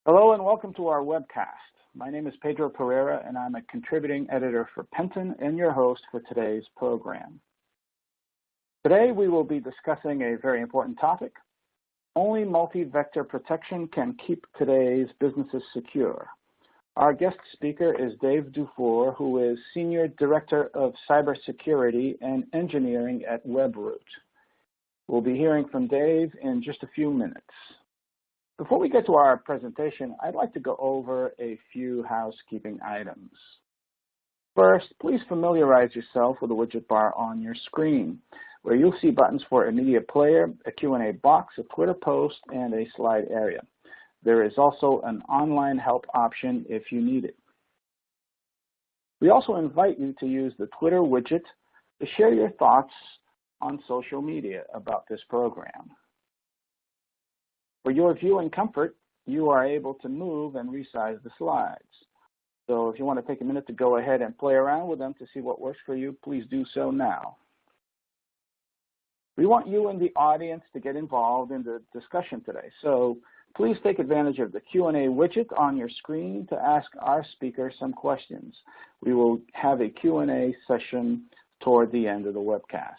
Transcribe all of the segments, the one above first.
Hello and welcome to our webcast. My name is Pedro Pereira and I'm a contributing editor for Penton and your host for today's program. Today we will be discussing a very important topic. Only multi-vector protection can keep today's businesses secure. Our guest speaker is Dave Dufour, who is Senior Director of Cybersecurity and Engineering at Webroot. We'll be hearing from Dave in just a few minutes. Before we get to our presentation, I'd like to go over a few housekeeping items. First, please familiarize yourself with the widget bar on your screen, where you'll see buttons for a media player, a Q&A box, a Twitter post, and a slide area. There is also an online help option if you need it. We also invite you to use the Twitter widget to share your thoughts on social media about this program. For your viewing comfort, you are able to move and resize the slides. So if you want to take a minute to go ahead and play around with them to see what works for you, please do so now. We want you in the audience to get involved in the discussion today. So please take advantage of the Q&A widget on your screen to ask our speaker some questions. We will have a Q&A session toward the end of the webcast.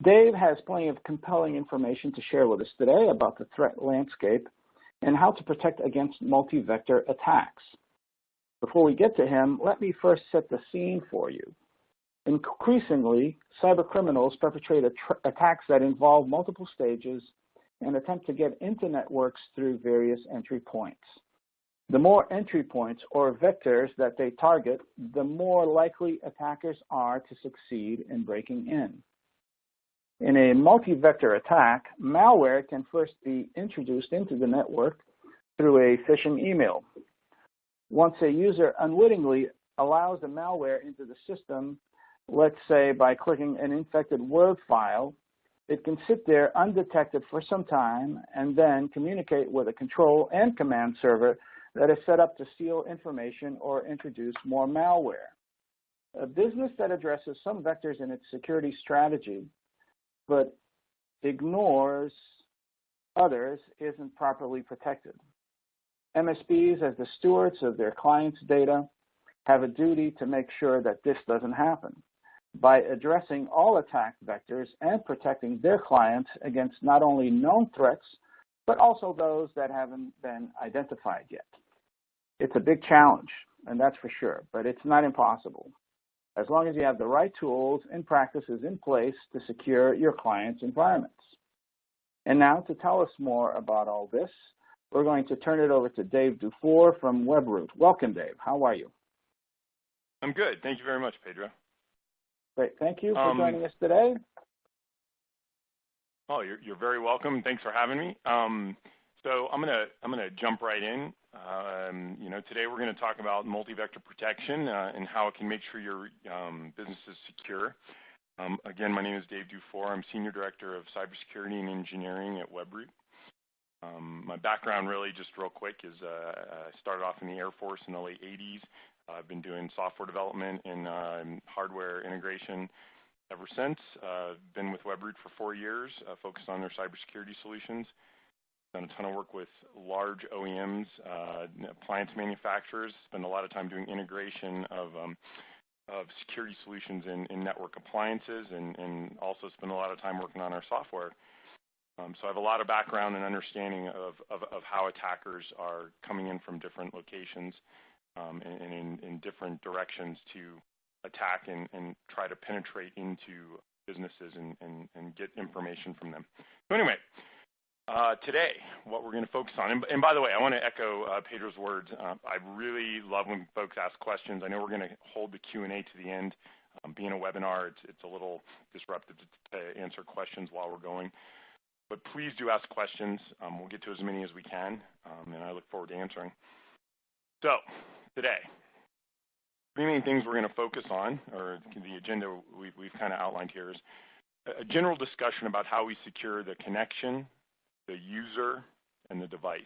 Dave has plenty of compelling information to share with us today about the threat landscape and how to protect against multi-vector attacks. Before we get to him, let me first set the scene for you. Increasingly, cybercriminals perpetrate attacks that involve multiple stages and attempt to get into networks through various entry points. The more entry points or vectors that they target, the more likely attackers are to succeed in breaking in. In a multi-vector attack, malware can first be introduced into the network through a phishing email. Once a user unwittingly allows the malware into the system, let's say by clicking an infected Word file, it can sit there undetected for some time and then communicate with a control and command server that is set up to steal information or introduce more malware. A business that addresses some vectors in its security strategy but ignores others isn't properly protected. MSPs, as the stewards of their clients' data, have a duty to make sure that this doesn't happen by addressing all attack vectors and protecting their clients against not only known threats, but also those that haven't been identified yet. It's a big challenge, and that's for sure, but it's not impossible, as long as you have the right tools and practices in place to secure your clients' environments. And now, to tell us more about all this, we're going to turn it over to Dave Dufour from Webroot. Welcome, Dave. How are you? I'm good. Thank you very much, Pedro. Great. Thank you for joining us today. Oh, you're very welcome. Thanks for having me. So I'm gonna jump right in. Today we're going to talk about multi-vector protection and how it can make sure your business is secure. Again, my name is Dave Dufour. I'm Senior Director of Cybersecurity and Engineering at Webroot. My background, really, just real quick, is I started off in the Air Force in the late 80s. I've been doing software development and hardware integration ever since. Been with Webroot for 4 years, focused on their cybersecurity solutions. Done a ton of work with large OEMs, appliance manufacturers. Spend a lot of time doing integration of security solutions in network appliances, and also spend a lot of time working on our software. So I have a lot of background and understanding of how attackers are coming in from different locations and in different directions to attack and try to penetrate into businesses and get information from them. So anyway, today, what we're going to focus on, and by the way, I want to echo Pedro's words. I really love when folks ask questions. I know we're going to hold the Q&A to the end. Being a webinar, it's a little disruptive to answer questions while we're going. But please do ask questions. We'll get to as many as we can, and I look forward to answering. So, today, 3 main things we're going to focus on, or the agenda we've kind of outlined here, is a general discussion about how we secure the connection, the user, and the device.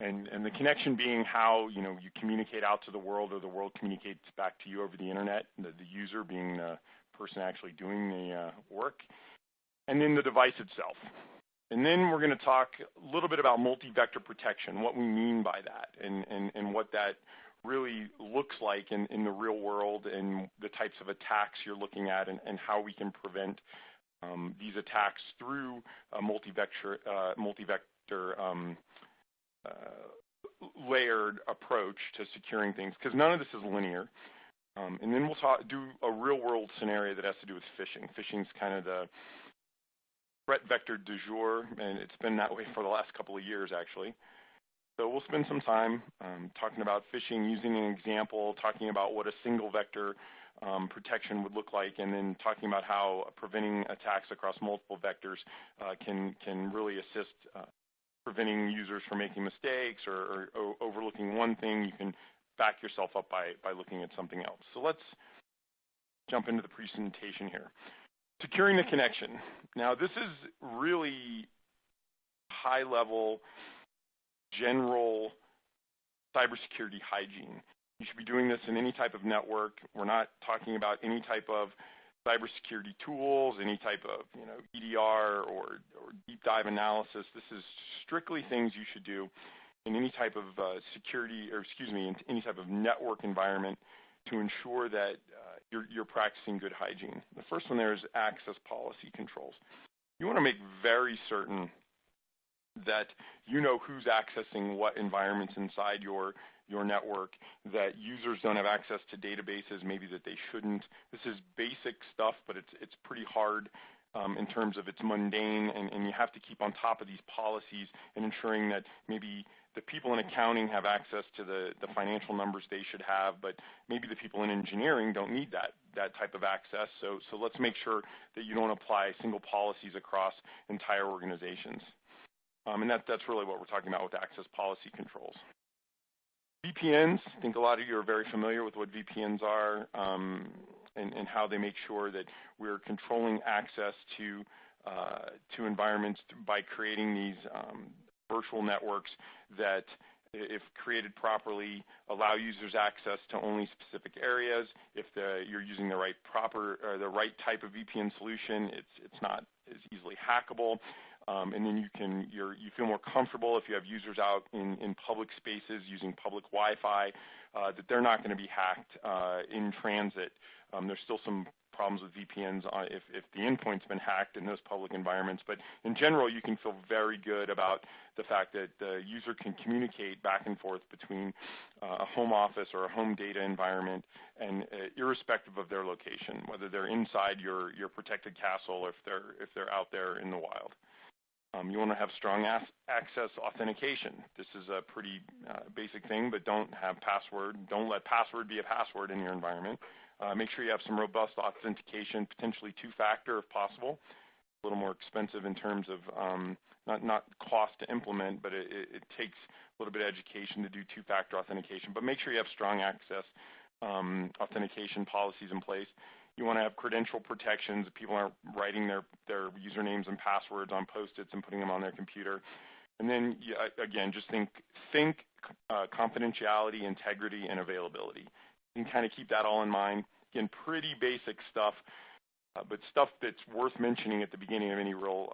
And the connection being how you communicate out to the world, or the world communicates back to you over the internet, the user being the person actually doing the work, and then the device itself. And then we're going to talk a little bit about multi-vector protection, what we mean by that, and what that really looks like in the real world, and the types of attacks you're looking at, and how we can prevent these attacks through a multi-vector layered approach to securing things, because none of this is linear. And then we'll do a real-world scenario that has to do with phishing. Phishing is kind of the threat vector du jour, and it's been that way for the last couple of years, actually. So we'll spend some time talking about phishing, using an example, talking about what a single vector protection would look like, and then talking about how preventing attacks across multiple vectors can really assist preventing users from making mistakes or overlooking one thing. You can back yourself up by looking at something else. So let's jump into the presentation here. Securing the connection. Now, this is really high-level, general cybersecurity hygiene. You should be doing this in any type of network. We're not talking about any type of cybersecurity tools, any type of EDR or deep dive analysis. This is strictly things you should do in any type of in any type of network environment to ensure that you're practicing good hygiene. The first one there is access policy controls. You want to make very certain that you know who's accessing what environments inside your network, that users don't have access to databases maybe that they shouldn't. This is basic stuff, but it's pretty hard in terms of it's mundane, and you have to keep on top of these policies and ensuring that maybe the people in accounting have access to the financial numbers they should have, but maybe the people in engineering don't need that type of access. So let's make sure that you don't apply single policies across entire organizations. And that's really what we're talking about with access policy controls. VPNs, I think a lot of you are very familiar with what VPNs are and how they make sure that we're controlling access to environments by creating these virtual networks that, if created properly, allow users access to only specific areas. If you're using the right type of VPN solution, it's not as easily hackable. And then you feel more comfortable if you have users out in public spaces using public Wi-Fi, that they're not going to be hacked in transit. There's still some problems with VPNs if the endpoint's been hacked in those public environments. But in general, you can feel very good about the fact that the user can communicate back and forth between a home office or a home data environment, and irrespective of their location, whether they're inside your protected castle or if they're out there in the wild. You want to have strong access authentication. This is a pretty basic thing, but don't have password. Don't let password be a password in your environment. Make sure you have some robust authentication, potentially two-factor if possible. A little more expensive in terms of not cost to implement, but it takes a little bit of education to do two-factor authentication. But make sure you have strong access authentication policies in place. You want to have credential protections. People aren't writing their usernames and passwords on Post-its and putting them on their computer. And then, again, just think confidentiality, integrity, and availability. You can kind of keep that all in mind. Again, pretty basic stuff, but stuff that's worth mentioning at the beginning of any real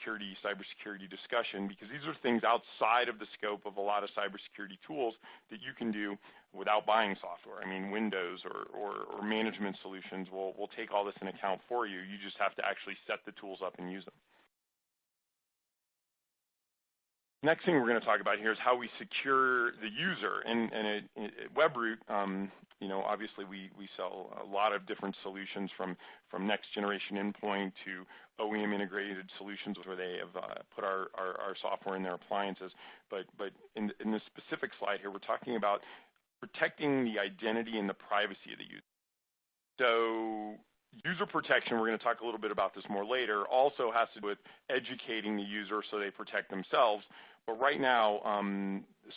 cybersecurity discussion, because these are things outside of the scope of a lot of cybersecurity tools that you can do without buying software. I mean, Windows or management solutions will take all this in account for you. You just have to actually set the tools up and use them. Next thing we're going to talk about here is how we secure the user. And at Webroot, obviously we sell a lot of different solutions from next generation endpoint to OEM integrated solutions where they have put our software in their appliances. But in this specific slide here, we're talking about protecting the identity and the privacy of the user. So user protection, we're going to talk a little bit about this more later, also has to do with educating the user so they protect themselves. But right now,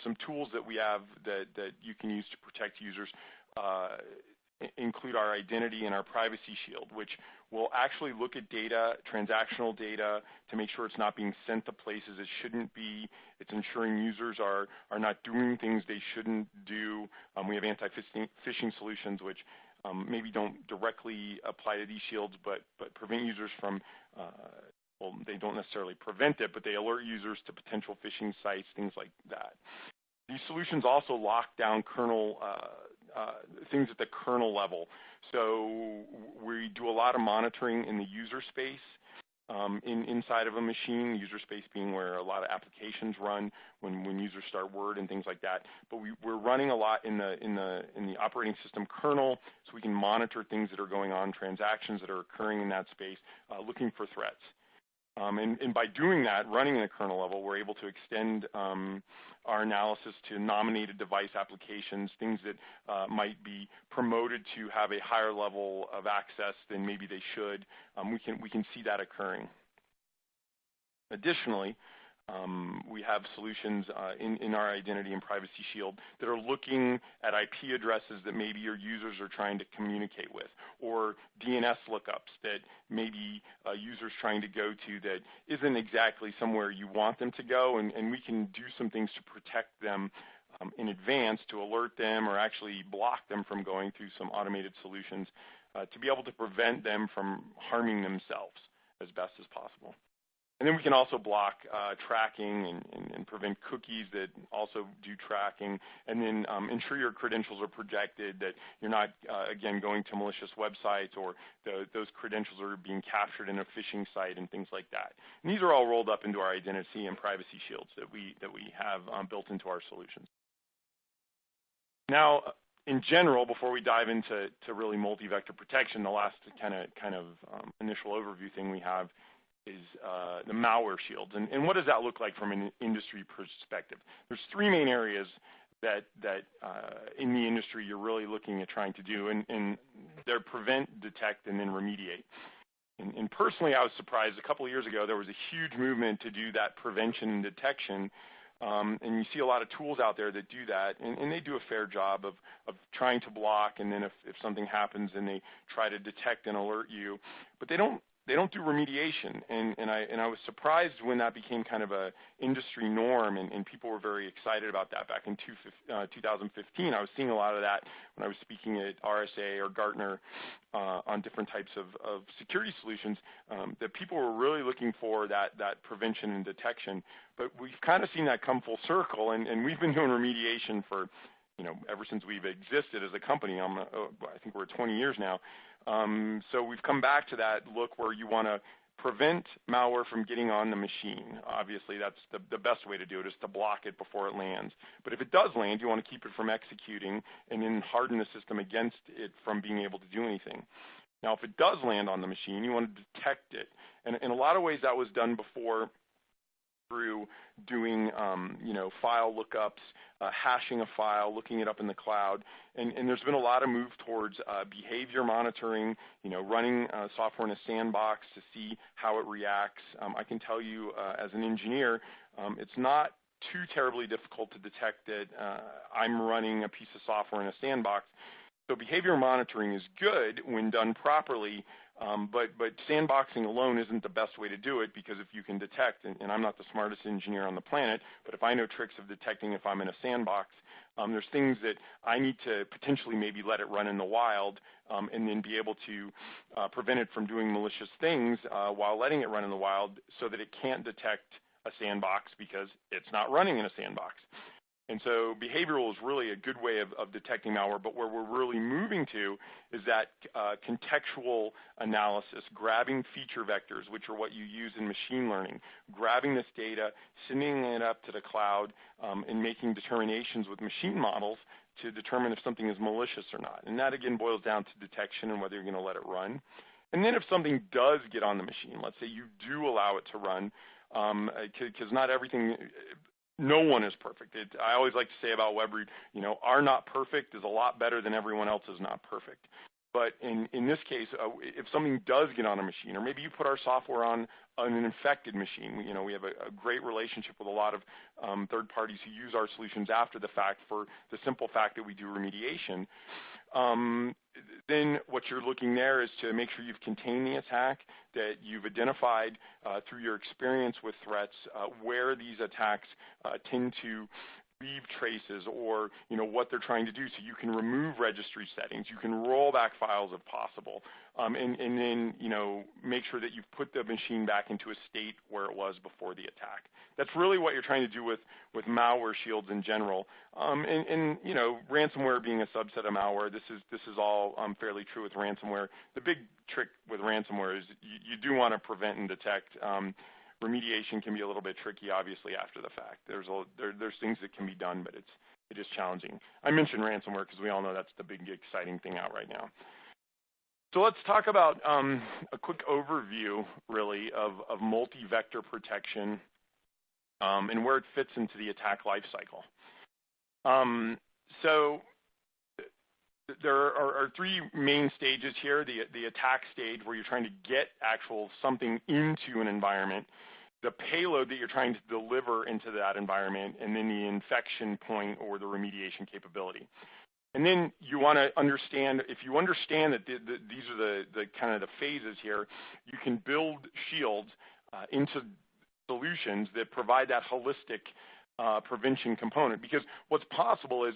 some tools that we have that you can use to protect users include our identity and our privacy shield, which will actually look at data, transactional data, to make sure it's not being sent to places it shouldn't be. It's ensuring users are not doing things they shouldn't do. We have anti-phishing solutions, which maybe don't directly apply to these shields, but prevent users from well, they don't necessarily prevent it, but they alert users to potential phishing sites, things like that. These solutions also lock down kernel things at the kernel level. So we do a lot of monitoring in the user space inside of a machine, user space being where a lot of applications run when users start Word and things like that. But we're running a lot in the operating system kernel, so we can monitor things that are going on, transactions that are occurring in that space, looking for threats. And by doing that, running in a kernel level, we're able to extend our analysis to nominated device applications, things that might be promoted to have a higher level of access than maybe they should. We can see that occurring. Additionally, we have solutions in our Identity and Privacy Shield that are looking at IP addresses that maybe your users are trying to communicate with, or DNS lookups that maybe users trying to go to that isn't exactly somewhere you want them to go, and we can do some things to protect them in advance to alert them or actually block them from going through some automated solutions to be able to prevent them from harming themselves as best as possible. And then we can also block tracking and prevent cookies that also do tracking, and then ensure your credentials are protected, that you're not, again, going to malicious websites or those credentials are being captured in a phishing site and things like that. And these are all rolled up into our identity and privacy shields that we have built into our solutions. Now, in general, before we dive into really multi-vector protection, the last kind of initial overview thing we have is the malware shields. And what does that look like from an industry perspective? There's three main areas that in the industry you're really looking at trying to do, and they're prevent, detect, and then remediate. And personally, I was surprised. A couple of years ago, there was a huge movement to do that prevention and detection. And you see a lot of tools out there that do that, and they do a fair job of trying to block, and then if something happens, then they try to detect and alert you. But they don't do remediation, and I was surprised when that became kind of a industry norm, and people were very excited about that back in 2015. I was seeing a lot of that when I was speaking at RSA or Gartner on different types of security solutions, that people were really looking for that prevention and detection. But we've kind of seen that come full circle, and we've been doing remediation for, ever since we've existed as a company. I think we're at 20 years now. So we've come back to that look where you want to prevent malware from getting on the machine. Obviously, that's the best way to do it, is to block it before it lands. But if it does land, you want to keep it from executing and then harden the system against it from being able to do anything. Now, if it does land on the machine, you want to detect it. And in a lot of ways, that was done before through doing, file lookups, hashing a file, looking it up in the cloud. And there's been a lot of move towards behavior monitoring, running software in a sandbox to see how it reacts. I can tell you as an engineer, it's not too terribly difficult to detect that I'm running a piece of software in a sandbox. So behavior monitoring is good when done properly, but sandboxing alone isn't the best way to do it, because if you can detect, and I'm not the smartest engineer on the planet, but if I know tricks of detecting if I'm in a sandbox, there's things that I need to potentially maybe let it run in the wild and then be able to prevent it from doing malicious things while letting it run in the wild, so that it can't detect a sandbox because it's not running in a sandbox. And so behavioral is really a good way of detecting malware, but where we're really moving to is that contextual analysis, grabbing feature vectors, which are what you use in machine learning, grabbing this data, sending it up to the cloud, and making determinations with machine models to determine if something is malicious or not. And that, again, boils down to detection and whether you're going to let it run. And then if something does get on the machine, let's say you do allow it to run, because not everything... No one is perfect. I always like to say about Webroot, our not perfect is a lot better than everyone else's not perfect. But in this case, if something does get on a machine, or maybe you put our software on an infected machine, we have a great relationship with a lot of third parties who use our solutions after the fact for the simple fact that we do remediation. Then what you're looking there is to make sure you've contained the attack, that you've identified through your experience with threats where these attacks tend to leave traces or, what they're trying to do, so you can remove registry settings. You can roll back files if possible, and then, make sure that you've put the machine back into a state where it was before the attack. That's really what you're trying to do with malware shields in general. And ransomware being a subset of malware, this is all fairly true with ransomware. The big trick with ransomware is you do want to prevent and detect. Remediation can be a little bit tricky, obviously, after the fact. There's things that can be done, but it is challenging. I mentioned ransomware because we all know that's the big, exciting thing out right now. So let's talk about a quick overview, really, of multi-vector protection and where it fits into the attack lifecycle. So there are three main stages here. The attack stage, where you're trying to get something into an environment, the payload that you're trying to deliver into that environment, and then the infection point or the remediation capability. And then you want to understand, if you understand that these are the kind of the phases here, you can build shields into solutions that provide that holistic prevention component. Because what's possible is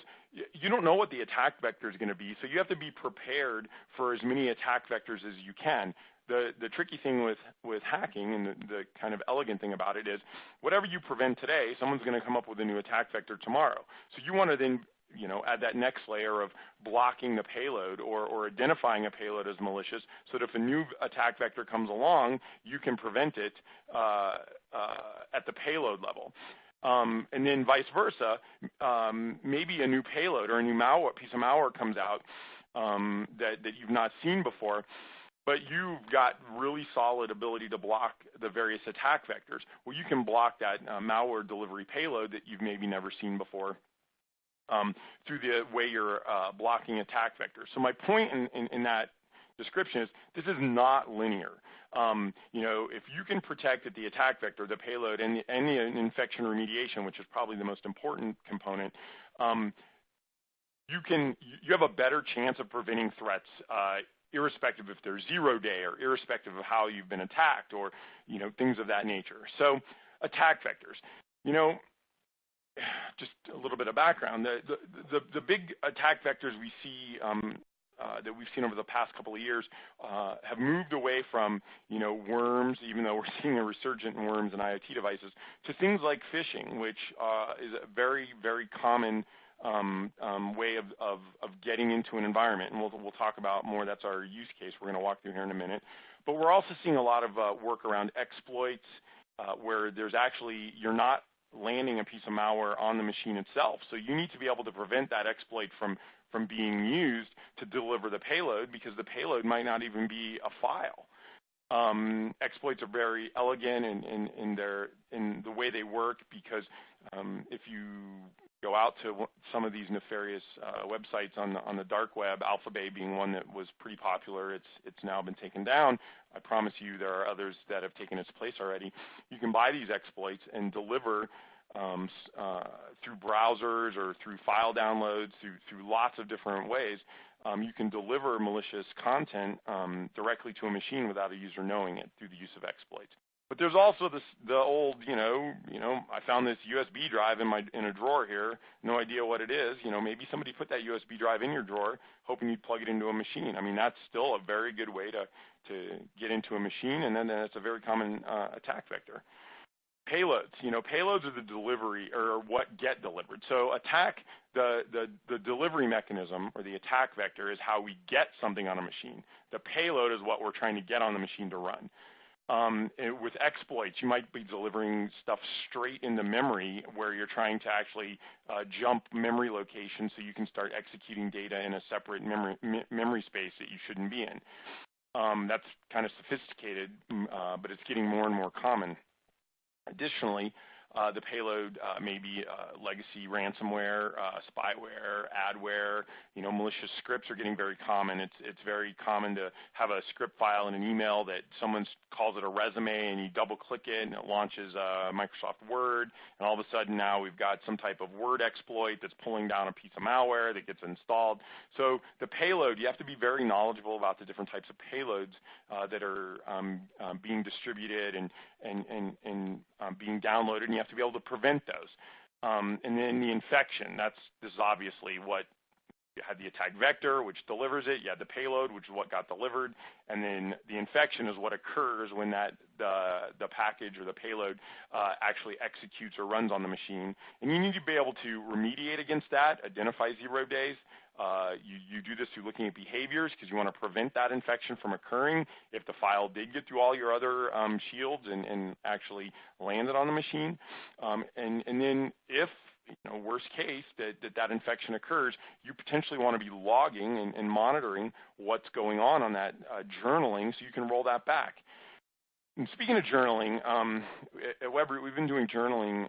you don't know what the attack vector is going to be, so you have to be prepared for as many attack vectors as you can. The tricky thing with hacking, and the kind of elegant thing about it, is whatever you prevent today, someone's going to come up with a new attack vector tomorrow. So you want to then add that next layer of blocking the payload or identifying a payload as malicious, so that if a new attack vector comes along, you can prevent it at the payload level. And then vice versa, maybe a new payload or a new piece of malware comes out that you've not seen before, but you've got really solid ability to block the various attack vectors. Well, you can block that malware delivery payload that you've maybe never seen before through the way you're blocking attack vectors. So my point in that description is this is not linear. If you can protect at the attack vector, the payload, and the infection remediation, which is probably the most important component, you have a better chance of preventing threats, irrespective if they're 0-day or irrespective of how you've been attacked, or things of that nature. So attack vectors, just a little bit of background. The big attack vectors we see that we've seen over the past couple of years have moved away from worms, even though we're seeing a resurgence in worms and IoT devices, to things like phishing, which is a very, very common way of getting into an environment, and we'll talk about more. That's our use case we're going to walk through here in a minute. But we're also seeing a lot of work around exploits, where there's actually, you're not landing a piece of malware on the machine itself, so you need to be able to prevent that exploit from being used to deliver the payload, because the payload might not even be a file. Exploits are very elegant in the way they work, because if you go out to some of these nefarious websites on the dark web, Alphabay being one that was pretty popular, it's now been taken down. I promise you there are others that have taken its place already. You can buy these exploits and deliver through browsers or through file downloads, through lots of different ways. You can deliver malicious content directly to a machine without a user knowing it through the use of exploits. But there's also the old, I found this USB drive in a drawer here, no idea what it is. Maybe somebody put that USB drive in your drawer, hoping you'd plug it into a machine. I mean, that's still a very good way to get into a machine, and then it's a very common attack vector. Payloads, payloads are the delivery, or what get delivered. So attack, the delivery mechanism, or the attack vector, is how we get something on a machine. The payload is what we're trying to get on the machine to run. With exploits, you might be delivering stuff straight into memory, where you're trying to actually jump memory locations so you can start executing data in a separate memory space that you shouldn't be in. That's kind of sophisticated, but it's getting more and more common. Additionally, the payload may be legacy ransomware, spyware, adware. Malicious scripts are getting very common. It's very common to have a script file in an email that someone calls it a resume, and you double-click it, and it launches Microsoft Word, and all of a sudden now we've got some type of Word exploit that's pulling down a piece of malware that gets installed. So the payload, you have to be very knowledgeable about the different types of payloads that are being distributed and being downloaded, and you have to be able to prevent those. And then the infection, this is obviously what you had: the attack vector, which delivers it. You had the payload, which is what got delivered. And then the infection is what occurs when the package or the payload actually executes or runs on the machine. And you need to be able to remediate against that, identify 0 days. You do this through looking at behaviors, because you want to prevent that infection from occurring if the file did get through all your other shields and actually landed on the machine. And then if, worst case, that infection occurs, you potentially want to be logging and monitoring what's going on that journaling, so you can roll that back. And speaking of journaling, at Webroot, we've been doing journaling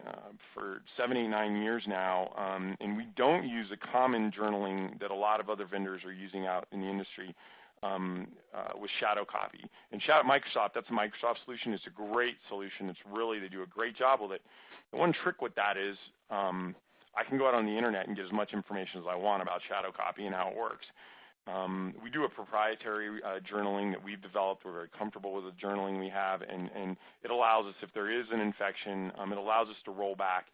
for 7, 8, 9 years now, and we don't use the common journaling that a lot of other vendors are using out in the industry with shadow copy. And Microsoft, that's a Microsoft solution. It's a great solution. They do a great job with it. The one trick with that is I can go out on the internet and get as much information as I want about shadow copy and how it works. We do a proprietary journaling that we've developed. We're very comfortable with the journaling we have, and it allows us, if there is an infection, it allows us to roll back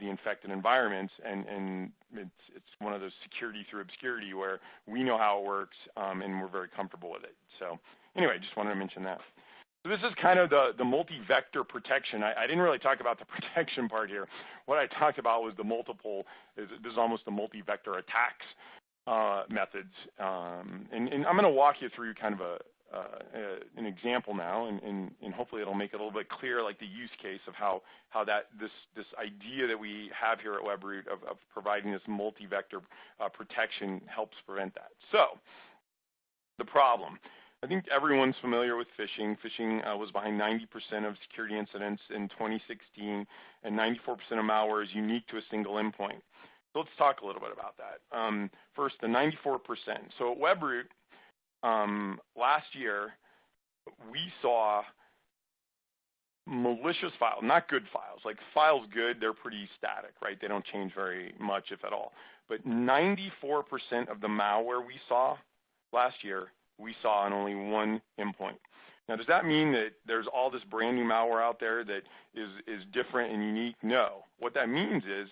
the infected environments, and it's one of those security through obscurity where we know how it works, and we're very comfortable with it. So anyway, just wanted to mention that. So this is kind of the multi-vector protection. I didn't really talk about the protection part here. What I talked about was this is almost the multi-vector attacks methods. And I'm going to walk you through kind of an example now, and hopefully it'll make it a little bit clear, like the use case of how this idea that we have here at Webroot of providing this multi-vector protection helps prevent that. So the problem. I think everyone's familiar with phishing. Phishing was behind 90% of security incidents in 2016, and 94% of malware is unique to a single endpoint. So let's talk a little bit about that. First, the 94%. So at Webroot, last year, we saw malicious files, not good files. Like files good, they're pretty static, right? They don't change very much, if at all. But 94% of the malware we saw last year, we saw on only one endpoint. Now, does that mean that there's all this brand new malware out there that is different and unique? No. What that means is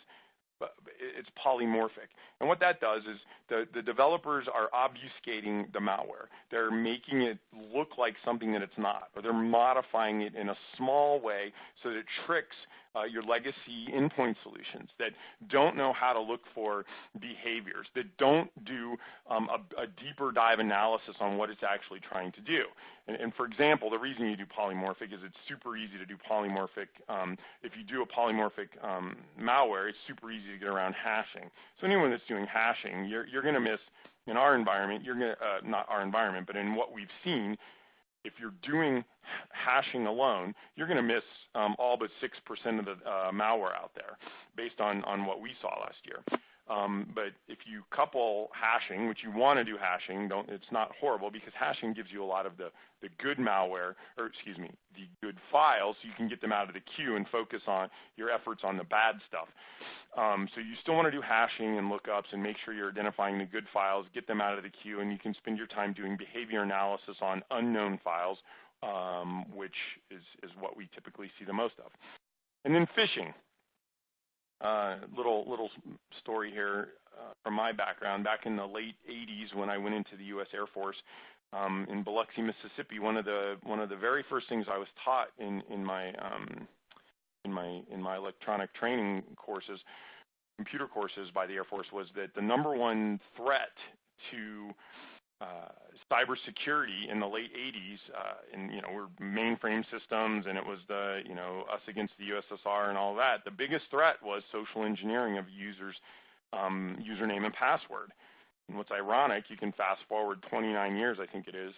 it's polymorphic. And what that does is the developers are obfuscating the malware. They're making it look like something that it's not, or they're modifying it in a small way so that it tricks your legacy endpoint solutions that don't know how to look for behaviors, that don't do a deeper dive analysis on what it's actually trying to do. And for example, the reason you do polymorphic is it's super easy to do polymorphic. If you do a polymorphic malware, it's super easy to get around hashing. So anyone that's doing hashing, you're going to miss, in our environment, not our environment, but in what we've seen, if you're doing hashing alone, you're going to miss all but 6% of the malware out there based on what we saw last year. But if you couple hashing, which you want to do hashing, it's not horrible, because hashing gives you a lot of the good malware, or excuse me, the good files, so you can get them out of the queue and focus on your efforts on the bad stuff. So you still want to do hashing and lookups and make sure you're identifying the good files, get them out of the queue, and you can spend your time doing behavior analysis on unknown files, which is what we typically see the most of. And then phishing. Little story here from my background. Back in the late 80s, when I went into the U.S. Air Force in Biloxi, Mississippi, one of the very first things I was taught in my electronic training courses, computer courses by the Air Force, was that the number one threat to cybersecurity in the late 80s, and we're mainframe systems, and it was us against the USSR and all that. The biggest threat was social engineering of users' username and password. And what's ironic, you can fast forward 29 years, I think it is,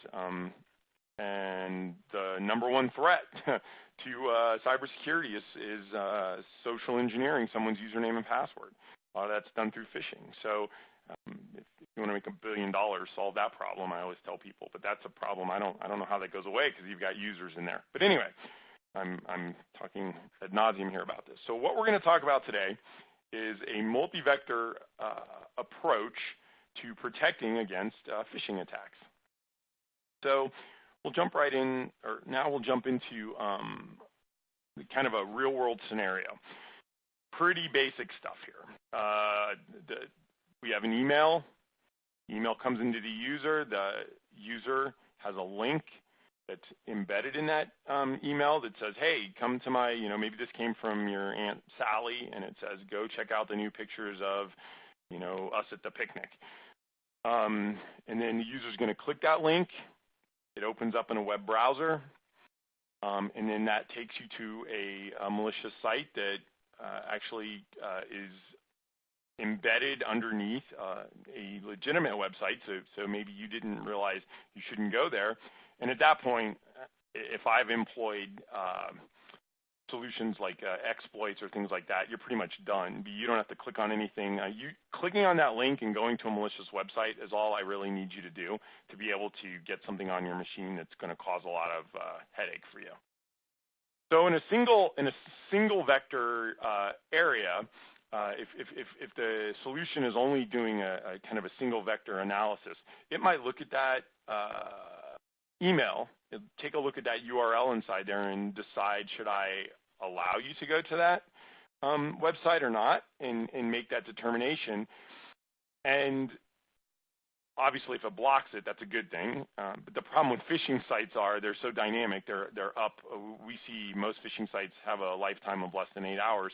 and the number one threat to cybersecurity is social engineering someone's username and password. A lot of that's done through phishing. So if you want to make $1 billion, solve that problem, I always tell people. But that's a problem. I don't know how that goes away, because you've got users in there. But anyway, I'm talking ad nauseum here about this. So what we're going to talk about today is a multi-vector approach to protecting against phishing attacks. So we'll jump right in, or now we'll jump into kind of a real-world scenario. pretty basic stuff here. We have an email. The email comes into the user. The user has a link that's embedded in that email that says, hey, come to my, maybe this came from your Aunt Sally, and it says, go check out the new pictures of, us at the picnic. And then the user's going to click that link. It opens up in a web browser, and then that takes you to a malicious site that actually is embedded underneath a legitimate website, so maybe you didn't realize you shouldn't go there. And at that point, if I've employed solutions like exploits or things like that, you're pretty much done. You don't have to click on anything. Clicking on that link and going to a malicious website is all I really need you to do to be able to get something on your machine that's going to cause a lot of headache for you. So in a single vector area, if the solution is only doing a kind of a single vector analysis, it might look at that email, take a look at that URL inside there and decide, should I allow you to go to that website or not, and make that determination. And obviously, if it blocks it, that's a good thing. But the problem with phishing sites are they're so dynamic. They're up. We see most phishing sites have a lifetime of less than 8 hours.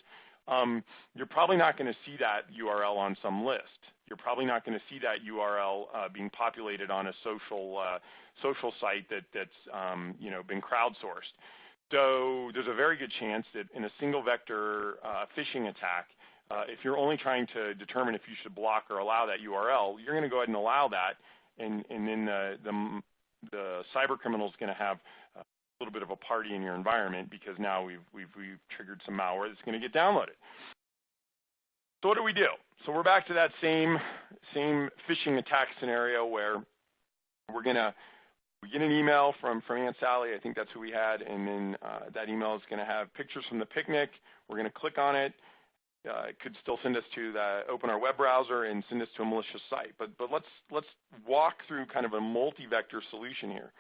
You're probably not going to see that URL on some list. You're probably not going to see that URL being populated on a social site that's been crowdsourced. So there's a very good chance that in a single vector phishing attack, if you're only trying to determine if you should block or allow that URL, you're going to go ahead and allow that, and then the cyber criminal is going to have a little bit of a party in your environment because now we've triggered some malware that's going to get downloaded. So what do we do? So we're back to that same phishing attack scenario where we get an email from Aunt Sally. I think that's who we had, and then that email is going to have pictures from the picnic. We're going to click on it. It could still send us to open our web browser and send us to a malicious site. But let's walk through kind of a multi-vector solution here.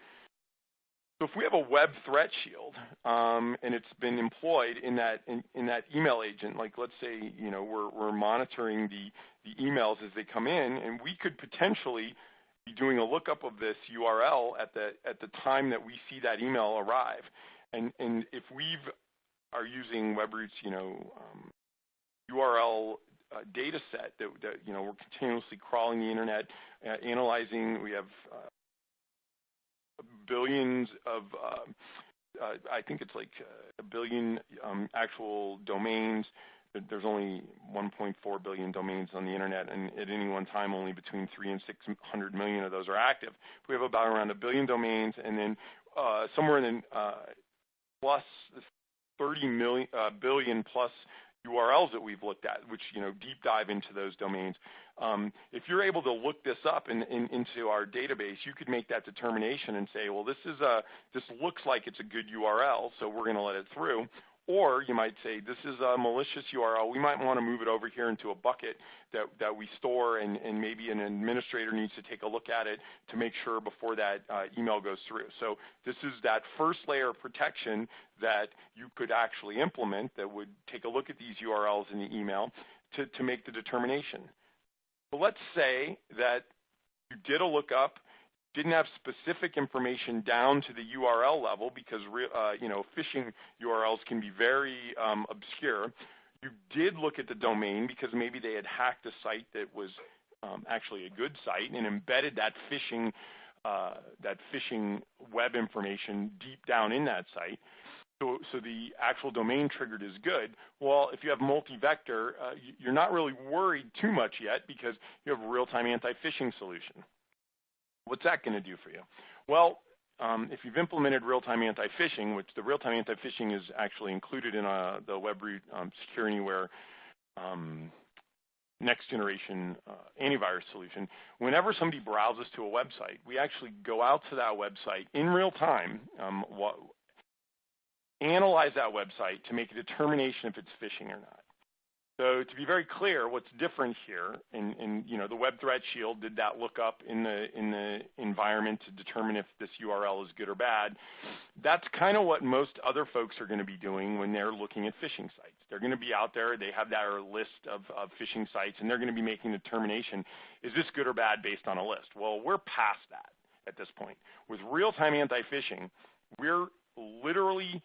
So if we have a web threat shield and it's been employed in that email agent, like let's say we're monitoring the emails as they come in, and we could potentially be doing a lookup of this URL at the time that we see that email arrive, and if we are using Webroot's URL data set that we're continuously crawling the internet, analyzing. We have billions of, I think it's like a billion actual domains. There's only 1.4 billion domains on the internet, and at any one time, only between 300 and 600 million of those are active. We have about around a billion domains, and then somewhere in plus 30 billion plus URLs that we've looked at, which deep dive into those domains. If you're able to look this up into our database, you could make that determination and say, well, this looks like it's a good URL, so we're going to let it through. Or you might say, this is a malicious URL. We might want to move it over here into a bucket that we store, and maybe an administrator needs to take a look at it to make sure before that email goes through. So this is that first layer of protection that you could actually implement that would take a look at these URLs in the email to make the determination. But let's say that you did a lookup, didn't have specific information down to the URL level because phishing URLs can be very obscure. You did look at the domain because maybe they had hacked a site that was actually a good site and embedded that phishing web information deep down in that site. So the actual domain triggered is good. Well, if you have multi-vector, you're not really worried too much yet because you have a real-time anti-phishing solution. What's that going to do for you? Well, if you've implemented real-time anti-phishing, which the real-time anti-phishing is actually included in the Webroot SecurityWare next-generation antivirus solution, whenever somebody browses to a website, we actually go out to that website in real time, analyze that website to make a determination if it's phishing or not. So to be very clear, what's different here, and you know, the Web Threat Shield did that lookup in the environment to determine if this URL is good or bad. That's kind of what most other folks are going to be doing when they're looking at phishing sites. They're going to be out there, they have their list of phishing sites, and they're going to be making a determination, is this good or bad based on a list? Well, we're past that at this point. With real-time anti-phishing, we're literally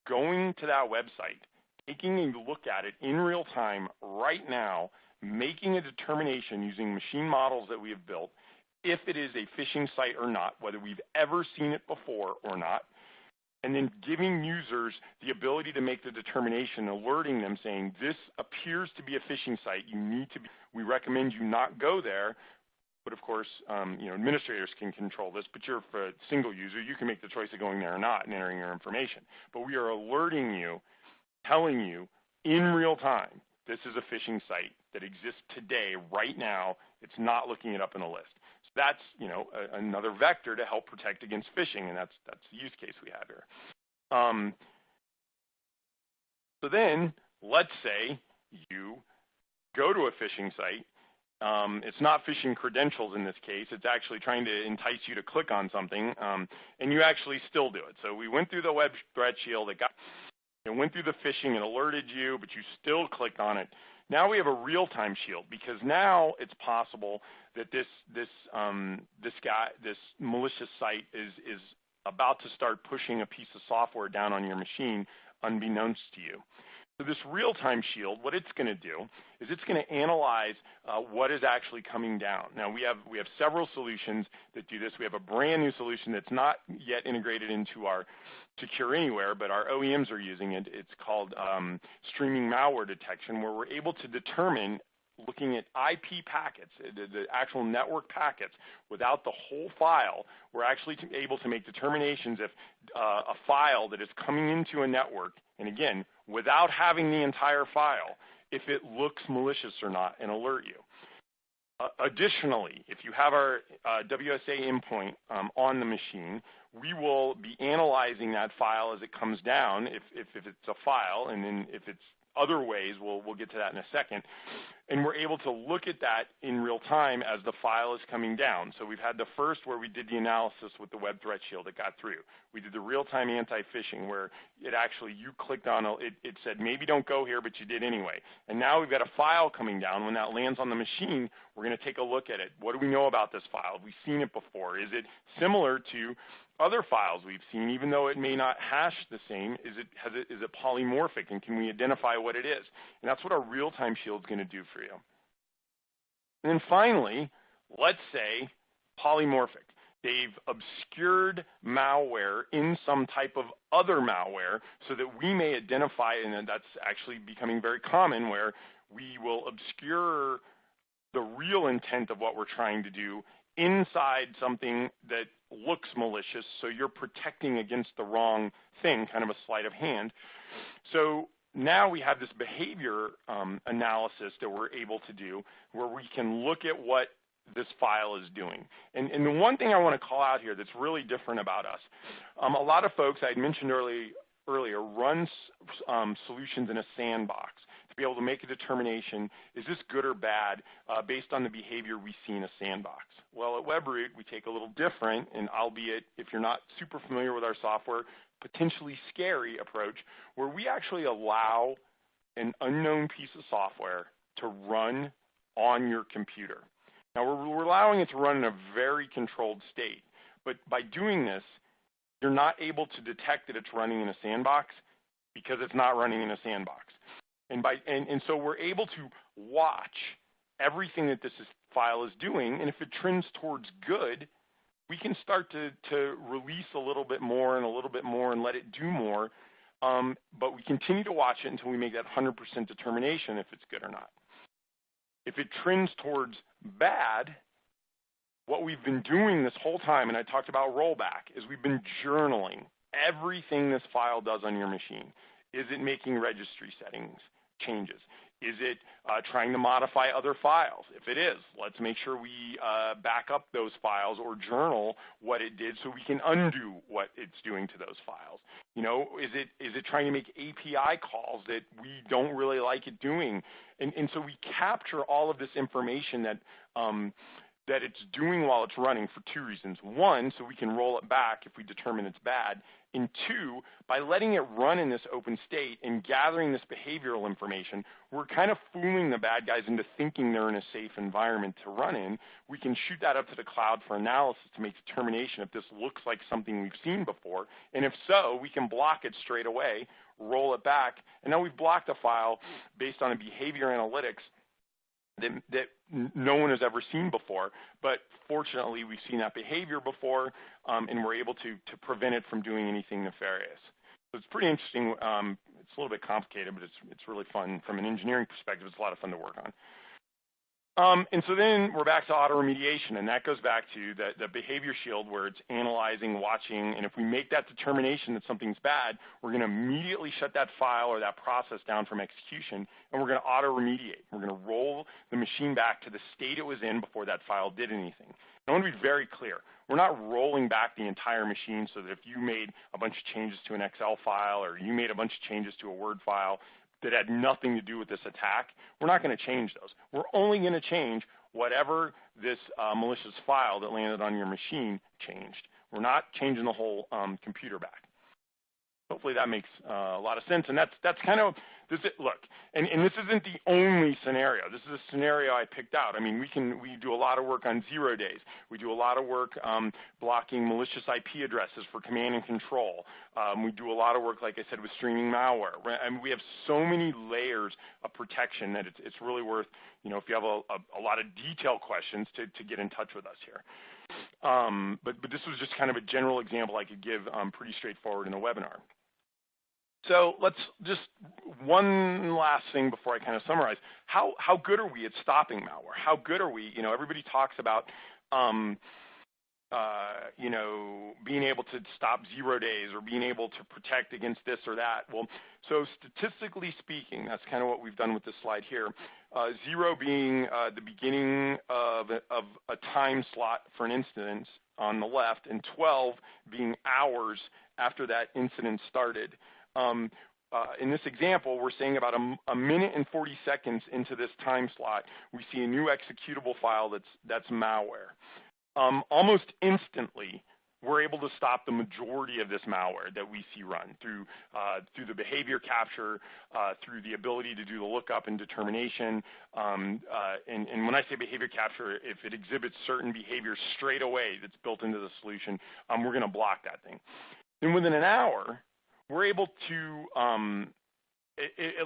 going to that website, taking a look at it in real time right now, making a determination using machine models that we have built if it is a phishing site or not, whether we've ever seen it before or not, and then giving users the ability to make the determination, alerting them saying, this appears to be a phishing site, we recommend you not go there. But of course, you know, administrators can control this, but you're a single user, you can make the choice of going there or not and entering your information. But we are alerting you, telling you in real time, this is a phishing site that exists today, right now. It's not looking it up in a list. So that's, you know, another vector to help protect against phishing, and that's the use case we have here. So then, let's say you go to a phishing site. It's not phishing credentials in this case. It's actually trying to entice you to click on something, and you actually still do it. So we went through the Web Threat Shield. It went through the phishing and alerted you, but you still clicked on it. Now we have a real-time shield, because now it's possible that this malicious site is about to start pushing a piece of software down on your machine unbeknownst to you. So this real-time shield, what it's going to do is it's going to analyze what is actually coming down. Now we have several solutions that do this. We have a brand new solution that's not yet integrated into our Secure Anywhere, but our OEMs are using it. It's called streaming malware detection, where we're able to determine, looking at IP packets, the actual network packets, without the whole file, we're actually able to make determinations if a file that is coming into a network, and again, without having the entire file, if it looks malicious or not, and alert you. Additionally, if you have our WSA endpoint on the machine, we will be analyzing that file as it comes down, if it's a file, and then if it's other ways, we'll get to that in a second. And we're able to look at that in real time as the file is coming down. So we've had the first where we did the analysis with the Web Threat Shield that got through. We did the real-time anti-phishing where it actually, you clicked on it said, maybe don't go here, but you did anyway. And now we've got a file coming down. When that lands on the machine, we're going to take a look at it. What do we know about this file? Have we seen it before? Is it similar to other files we've seen, even though it may not hash the same? Is it polymorphic, and can we identify what it is? And that's what our real-time shield is going to do for you. And then finally, let's say polymorphic. They've obscured malware in some type of other malware so that we may identify, and that's actually becoming very common, where we will obscure the real intent of what we're trying to do inside something that looks malicious, so you're protecting against the wrong thing, kind of a sleight of hand. So now we have this behavior analysis that we're able to do, where we can look at what this file is doing. And the one thing I want to call out here that's really different about us, a lot of folks, I had mentioned earlier, run solutions in a sandbox to be able to make a determination, is this good or bad, based on the behavior we see in a sandbox. Well, at Webroot, we take a little different, and albeit if you're not super familiar with our software, potentially scary approach, where we actually allow an unknown piece of software to run on your computer. Now, we're allowing it to run in a very controlled state, but by doing this, you're not able to detect that it's running in a sandbox because it's not running in a sandbox. And so we're able to watch everything that this file is doing, and if it trends towards good, we can start to release a little bit more and a little bit more and let it do more, but we continue to watch it until we make that 100% determination if it's good or not. If it trends towards bad, what we've been doing this whole time, and I talked about rollback, is we've been journaling everything this file does on your machine. Is it making registry settings? changes? Is it trying to modify other files? If it is, let's make sure we back up those files or journal what it did so we can undo what it's doing to those files. You know, is it trying to make API calls that we don't really like it doing? And so we capture all of this information that that it's doing while it's running for two reasons. One, so we can roll it back if we determine it's bad. And two, by letting it run in this open state and gathering this behavioral information, we're kind of fooling the bad guys into thinking they're in a safe environment to run in. We can shoot that up to the cloud for analysis to make determination if this looks like something we've seen before. And if so, we can block it straight away, roll it back, and now we've blocked a file based on a behavior analytics that no one has ever seen before. But fortunately, we've seen that behavior before, and we're able to prevent it from doing anything nefarious. So it's pretty interesting. It's a little bit complicated, but it's really fun. From an engineering perspective, it's a lot of fun to work on. And so then we're back to auto remediation, and that goes back to the behavior shield where it's analyzing, watching, and if we make that determination that something's bad, we're going to immediately shut that file or that process down from execution, and we're going to auto remediate. We're going to roll the machine back to the state it was in before that file did anything. I want to be very clear. We're not rolling back the entire machine so that if you made a bunch of changes to an Excel file or you made a bunch of changes to a Word file that had nothing to do with this attack, we're not going to change those. We're only going to change whatever this malicious file that landed on your machine changed. We're not changing the whole computer back. Hopefully that makes a lot of sense, and that's kind of this. Look, and this isn't the only scenario. This is a scenario I picked out. I mean, we do a lot of work on 0 days. We do a lot of work blocking malicious IP addresses for command and control. We do a lot of work, like I said, with streaming malware. And we have so many layers of protection that it's really worth, you know, if you have a lot of detailed questions, to get in touch with us here. But this was just kind of a general example I could give pretty straightforward in a webinar. So let's just one last thing before I kind of summarize. How good are we at stopping malware? How good are we? You know, everybody talks about, you know, being able to stop 0 days or being able to protect against this or that. Well, so statistically speaking, that's kind of what we've done with this slide here. 0 being the beginning of a time slot for an incident on the left, and 12 being hours after that incident started. In this example, we're saying about a minute and 40 seconds into this time slot, we see a new executable file that's malware. Almost instantly, we're able to stop the majority of this malware that we see run through the behavior capture, through the ability to do the lookup and determination. And when I say behavior capture, if it exhibits certain behaviors straight away that's built into the solution, we're going to block that thing. Then within an hour, we're able to,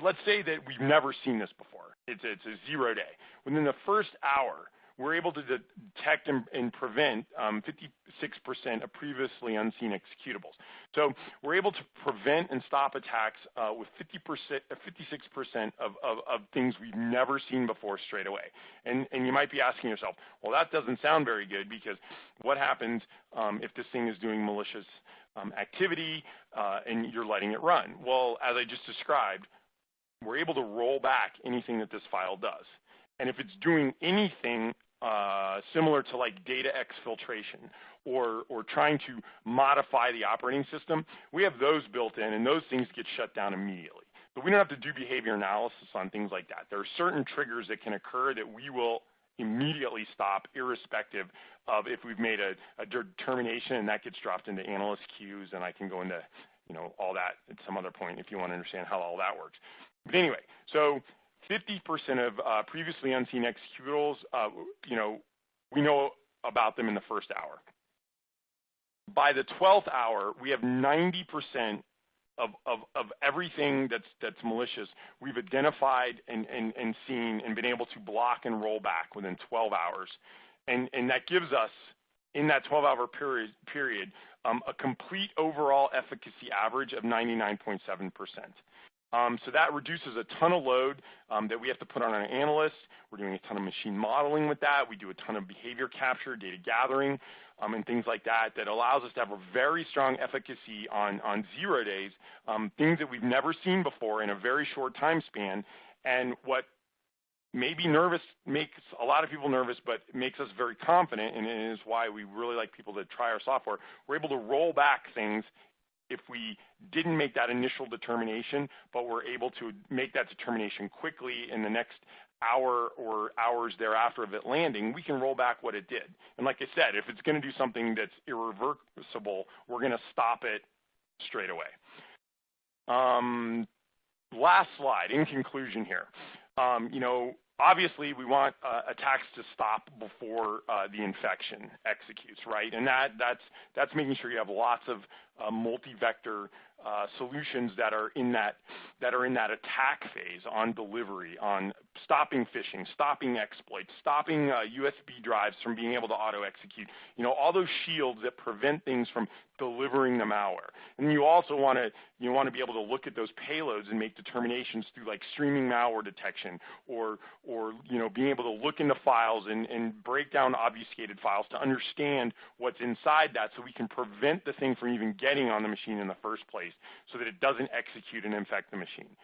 let's say that we've never seen this before. It's a 0 day. Within the first hour, we're able to detect and prevent 56% of previously unseen executables. So we're able to prevent and stop attacks with 56% of things we've never seen before straight away. And you might be asking yourself, well, that doesn't sound very good, because what happens if this thing is doing malicious activity and you're letting it run? Well, as I just described, we're able to roll back anything that this file does. And if it's doing anything similar to like data exfiltration or trying to modify the operating system, we have those built in, and those things get shut down immediately. But we don't have to do behavior analysis on things like that. There are certain triggers that can occur that we will immediately stop, irrespective of if we've made a determination, and that gets dropped into analyst queues, and I can go into, you know, all that at some other point if you want to understand how all that works. But anyway, so 50% of previously unseen executables, you know, we know about them in the first hour. By the 12th hour, we have 90% of everything that's malicious we've identified and seen and been able to block and roll back within 12 hours. And that gives us, in that 12-hour period, a complete overall efficacy average of 99.7%. So that reduces a ton of load that we have to put on our analysts. We're doing a ton of machine modeling with that. We do a ton of behavior capture, data gathering, and things like that that allows us to have a very strong efficacy on 0 days, things that we've never seen before in a very short time span. And what maybe makes a lot of people nervous, but makes us very confident, and it is why we really like people to try our software. We're able to roll back things if we didn't make that initial determination, but we're able to make that determination quickly in the next hour or hours thereafter of it landing. We can roll back what it did. And like I said, if it's going to do something that's irreversible, we're going to stop it straight away. Last slide, in conclusion here. Obviously, we want attacks to stop before the infection executes, right? And that's making sure you have lots of multi-vector solutions that are in that attack phase on delivery, on stopping phishing, stopping exploits, stopping USB drives from being able to auto-execute. All those shields that prevent things from delivering the malware. And you also want to be able to look at those payloads and make determinations through like streaming malware detection, or being able to look into files and break down obfuscated files to understand what's inside that, so we can prevent the thing from even getting on the machine in the first place, so that it doesn't execute and infect the machine.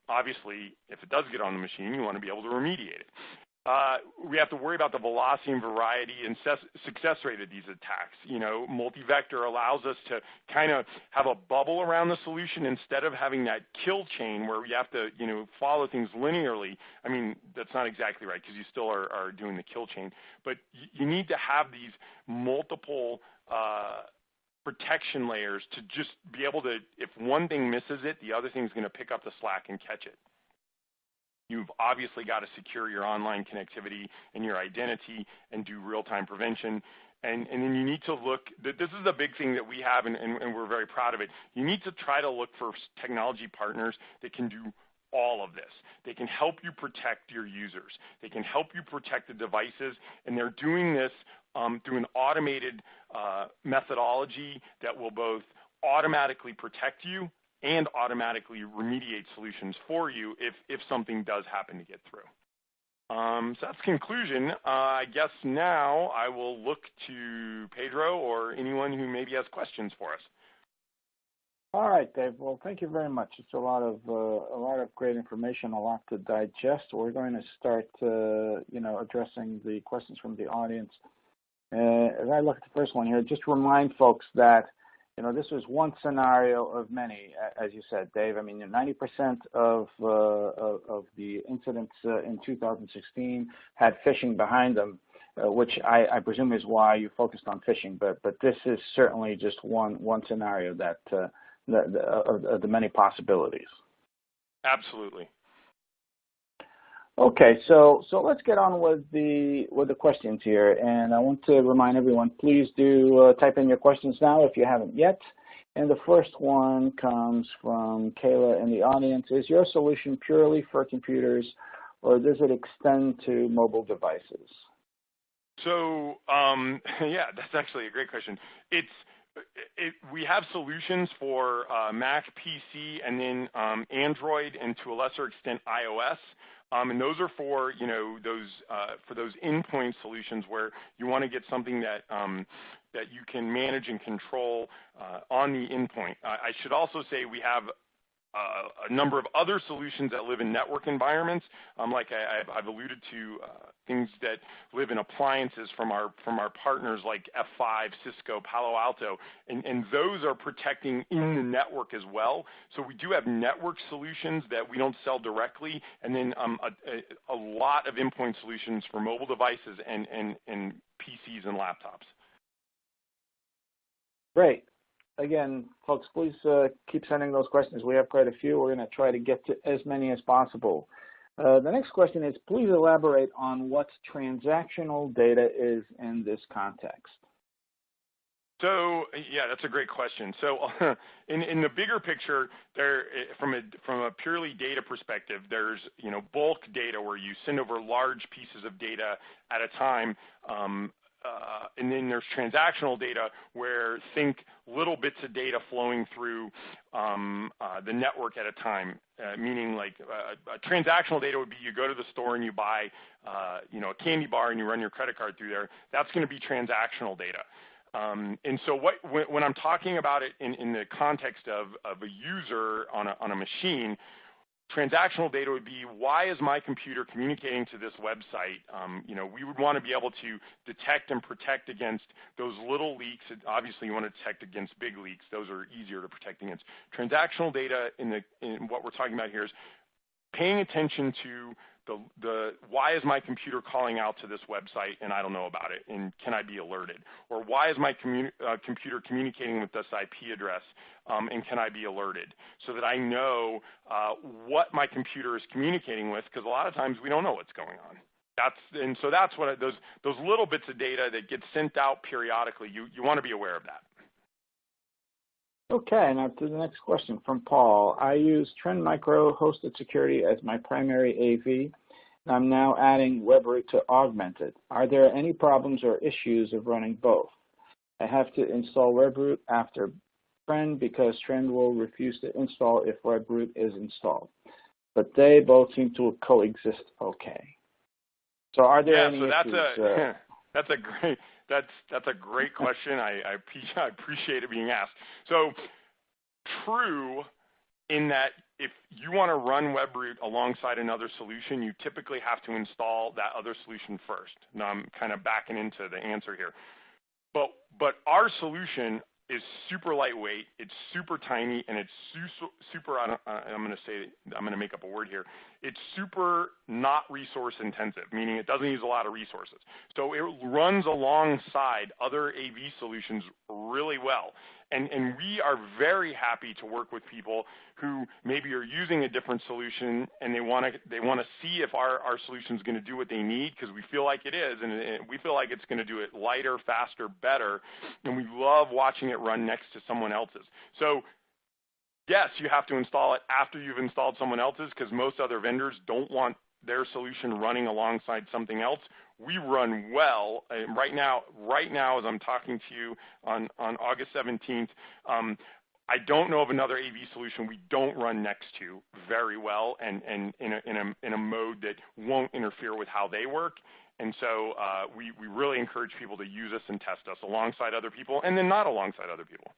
Obviously, if it does get on the machine, you want to be able to remediate it. We have to worry about the velocity and variety and success rate of these attacks. Multi-vector allows us to kind of have a bubble around the solution instead of having that kill chain where we have to, follow things linearly. I mean, that's not exactly right, because you still are doing the kill chain. But you need to have these multiple protection layers to just be able to, if one thing misses it, the other thing's going to pick up the slack and catch it. You've obviously got to secure your online connectivity and your identity and do real-time prevention. And then you need to look, this is a big thing that we have, and we're very proud of it. You need to try to look for technology partners that can do all of this. They can help you protect your users. They can help you protect the devices, and they're doing this through an automated methodology that will both automatically protect you and automatically remediate solutions for you if something does happen to get through. So that's conclusion. I guess now I will look to Pedro or anyone who maybe has questions for us. All right, Dave. Well, thank you very much. It's a lot of great information, a lot to digest. We're going to start, addressing the questions from the audience. As I look at the first one here, just remind folks that this was one scenario of many, as you said, Dave. I mean, 90% of the incidents in 2016 had phishing behind them, which I presume is why you focused on phishing. But this is certainly just one scenario of the many possibilities. Absolutely. Okay, so let's get on with the questions here, and I want to remind everyone, please do type in your questions now if you haven't yet. And the first one comes from Kayla in the audience. Is your solution purely for computers, or does it extend to mobile devices? So, yeah, that's actually a great question. We have solutions for Mac, PC, and then Android, and to a lesser extent iOS. And those are for those endpoint solutions where you want to get something that you can manage and control on the endpoint. I should also say we have a number of other solutions that live in network environments, like I've alluded to, things that live in appliances from our partners like F5, Cisco, Palo Alto, and those are protecting in the network as well. So we do have network solutions that we don't sell directly, and then a lot of endpoint solutions for mobile devices and PCs and laptops. Great. Again, folks, please keep sending those questions. We have quite a few. We're going to try to get to as many as possible. The next question is, please elaborate on what transactional data is in this context. So, yeah, that's a great question. So in the bigger picture, from a purely data perspective, there's bulk data where you send over large pieces of data at a time then there's transactional data, where think little bits of data flowing through the network at a time. Meaning, like transactional data would be you go to the store and you buy, a candy bar and you run your credit card through there. That's going to be transactional data. And so when I'm talking about it in the context of a user on a machine, transactional data would be, why is my computer communicating to this website? We would want to be able to detect and protect against those little leaks. Obviously, you want to detect against big leaks. Those are easier to protect against. Transactional data in what we're talking about here is paying attention to the why is my computer calling out to this website and I don't know about it, and can I be alerted? Or why is my computer communicating with this IP address, and can I be alerted? So that I know what my computer is communicating with, because a lot of times we don't know what's going on. That's what those little bits of data that get sent out periodically, you want to be aware of that. Okay, now to the next question from Paul. I use Trend Micro Hosted Security as my primary AV, and I'm now adding Webroot to augment it. Are there any problems or issues of running both? I have to install Webroot after Trend because Trend will refuse to install if Webroot is installed, but they both seem to coexist okay. So are there any issues? That's a great question. I appreciate it being asked. So true in that if you want to run Webroot alongside another solution, you typically have to install that other solution first. Now I'm kind of backing into the answer here. But our solution is super lightweight, it's super tiny, and it's super, I'm going to make up a word here. It's super not resource intensive, meaning it doesn't use a lot of resources. So it runs alongside other AV solutions really well. And we are very happy to work with people who maybe are using a different solution and they want to see if our solution is going to do what they need, because we feel like it is, and we feel like it's going to do it lighter, faster, better, and we love watching it run next to someone else's. So yes, you have to install it after you've installed someone else's, because most other vendors don't want their solution running alongside something else. We run well. Right now, as I'm talking to you on August 17th, I don't know of another AV solution we don't run next to very well, and in a mode that won't interfere with how they work. And so we really encourage people to use us and test us alongside other people, and then not alongside other people.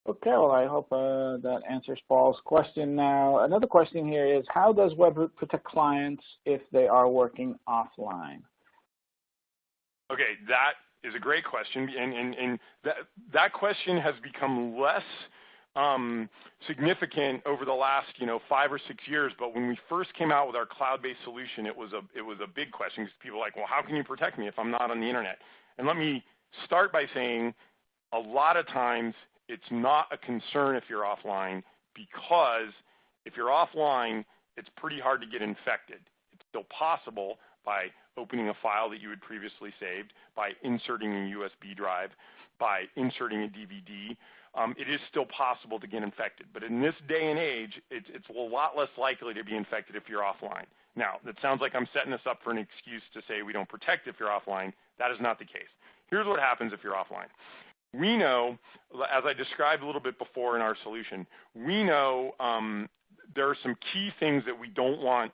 Okay, well, I hope that answers Paul's question. Now, another question here is, how does Webroot protect clients if they are working offline? Okay, that is a great question, and that question has become less significant over the last 5 or 6 years. But when we first came out with our cloud-based solution, it was a big question, because people were like, well, how can you protect me if I'm not on the internet? And let me start by saying, a lot of times it's not a concern if you're offline, because if you're offline, it's pretty hard to get infected. It's still possible by opening a file that you had previously saved, by inserting a USB drive, by inserting a DVD. It is still possible to get infected. But in this day and age, it's a lot less likely to be infected if you're offline. Now, that sounds like I'm setting this up for an excuse to say we don't protect if you're offline. That is not the case. Here's what happens if you're offline. We know, as I described a little bit before in our solution, we know there are some key things that we don't want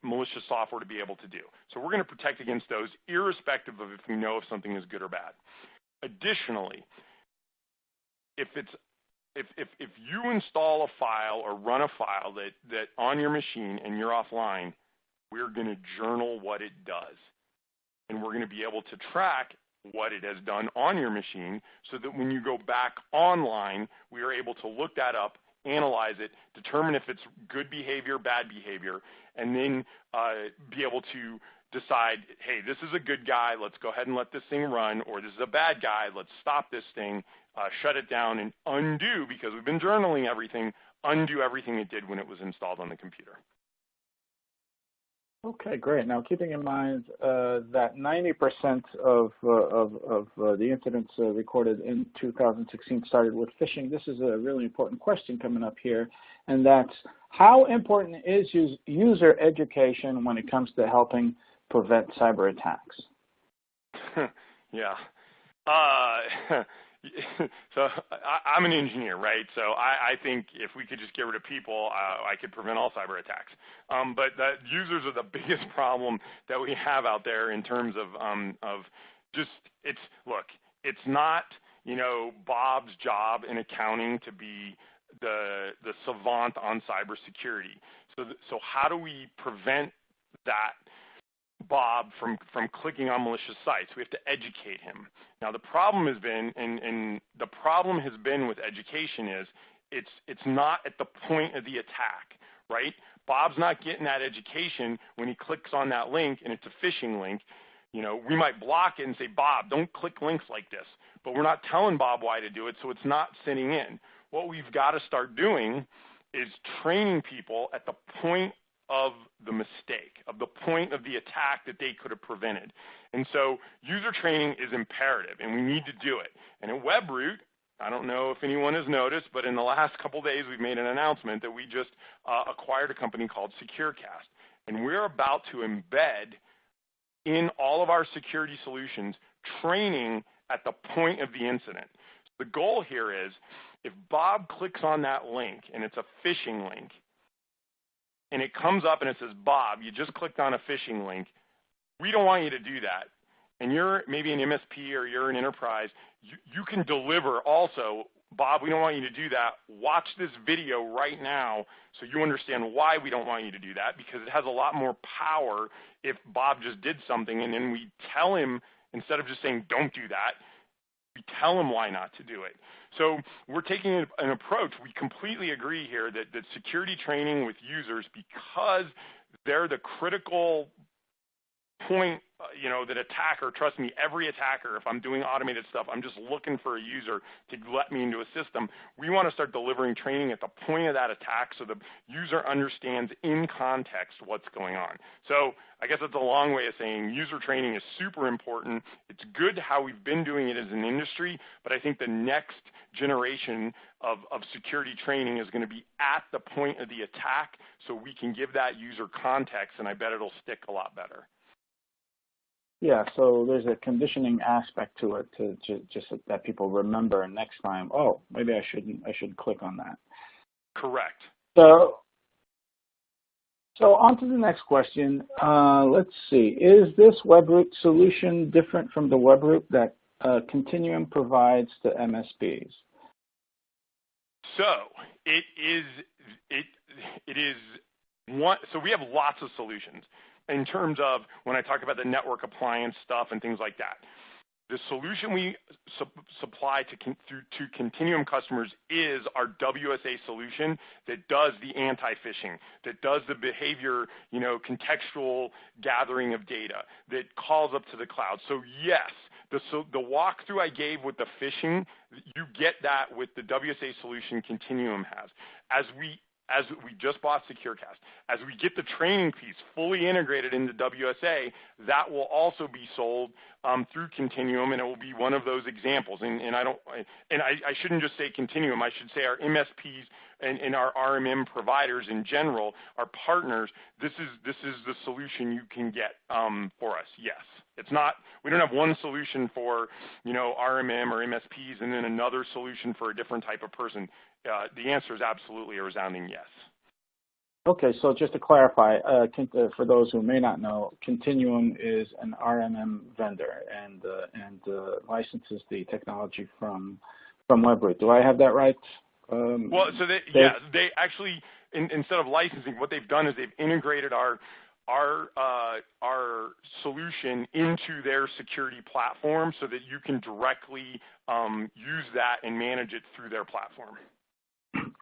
malicious software to be able to do. So we're going to protect against those, irrespective of if we know if something is good or bad. Additionally, if you install a file or run a file that on your machine and you're offline, we're going to journal what it does. And we're going to be able to track what it has done on your machine, so that when you go back online, we are able to look that up, analyze it, determine if it's good behavior, bad behavior, and then be able to decide, hey, this is a good guy, let's go ahead and let this thing run, or this is a bad guy, let's stop this thing, shut it down, and undo, because we've been journaling everything, undo everything it did when it was installed on the computer. Okay, great. Now, keeping in mind that 90% of the incidents recorded in 2016 started with phishing, this is a really important question coming up here, and that's, how important is user education when it comes to helping prevent cyber attacks? Yeah. So I'm an engineer, right? So I think if we could just get rid of people, I could prevent all cyber attacks. But the users are the biggest problem that we have out there in terms of just it's not, Bob's job in accounting to be the savant on cybersecurity. So how do we prevent that Bob from clicking on malicious sites? We have to educate him. Now the problem has been, and the problem has been with education is it's not at the point of the attack, right? Bob's not getting that education when he clicks on that link and it's a phishing link. We might block it and say, Bob, don't click links like this, but we're not telling Bob why to do it, so it's not sitting in. What we've got to start doing is training people at the point of the mistake, of the point of the attack that they could have prevented. And so user training is imperative, and we need to do it. And at Webroot, I don't know if anyone has noticed, but in the last couple of days we've made an announcement that we just acquired a company called SecureCast. And we're about to embed in all of our security solutions training at the point of the incident. The goal here is if Bob clicks on that link and it's a phishing link, and it comes up and it says, Bob, you just clicked on a phishing link, we don't want you to do that. And you're maybe an MSP or you're an enterprise, you can deliver also, Bob, we don't want you to do that. Watch this video right now so you understand why we don't want you to do that, because it has a lot more power if Bob just did something and then we tell him, instead of just saying don't do that, we tell him why not to do it. So we're taking an approach. We completely agree here that security training with users, because they're the critical point, that attacker, trust me, every attacker, if I'm doing automated stuff, I'm just looking for a user to let me into a system. We want to start delivering training at the point of that attack so the user understands in context what's going on. So I guess that's a long way of saying user training is super important. It's good how we've been doing it as an industry, but I think the next generation of security training is going to be at the point of the attack so we can give that user context, and I bet it'll stick a lot better. Yeah, so there's a conditioning aspect to it, to just that people remember next time, oh, maybe I should click on that. Correct. So on to the next question. Let's see. Is this Webroot solution different from the Webroot that Continuum provides to MSPs? So it is one. So we have lots of solutions. In terms of when I talk about the network appliance stuff and things like that, the solution we supply to Continuum customers is our WSA solution that does the anti-phishing, that does the behavior, contextual gathering of data, that calls up to the cloud. So yes, the walkthrough I gave with the phishing, you get that with the WSA solution Continuum has. As we just bought SecureCast, as we get the training piece fully integrated into WSA, that will also be sold through Continuum, and it will be one of those examples. And I shouldn't just say Continuum. I should say our MSPs and our RMM providers in general, our partners. This is the solution you can get for us. Yes, it's not. We don't have one solution for RMM or MSPs and then another solution for a different type of person. The answer is absolutely a resounding yes. Okay, so just to clarify, for those who may not know, Continuum is an RMM vendor and licenses the technology from Webroot. Do I have that right? Well, so they actually, instead of licensing, what they've done is they've integrated our solution into their security platform so that you can directly use that and manage it through their platform.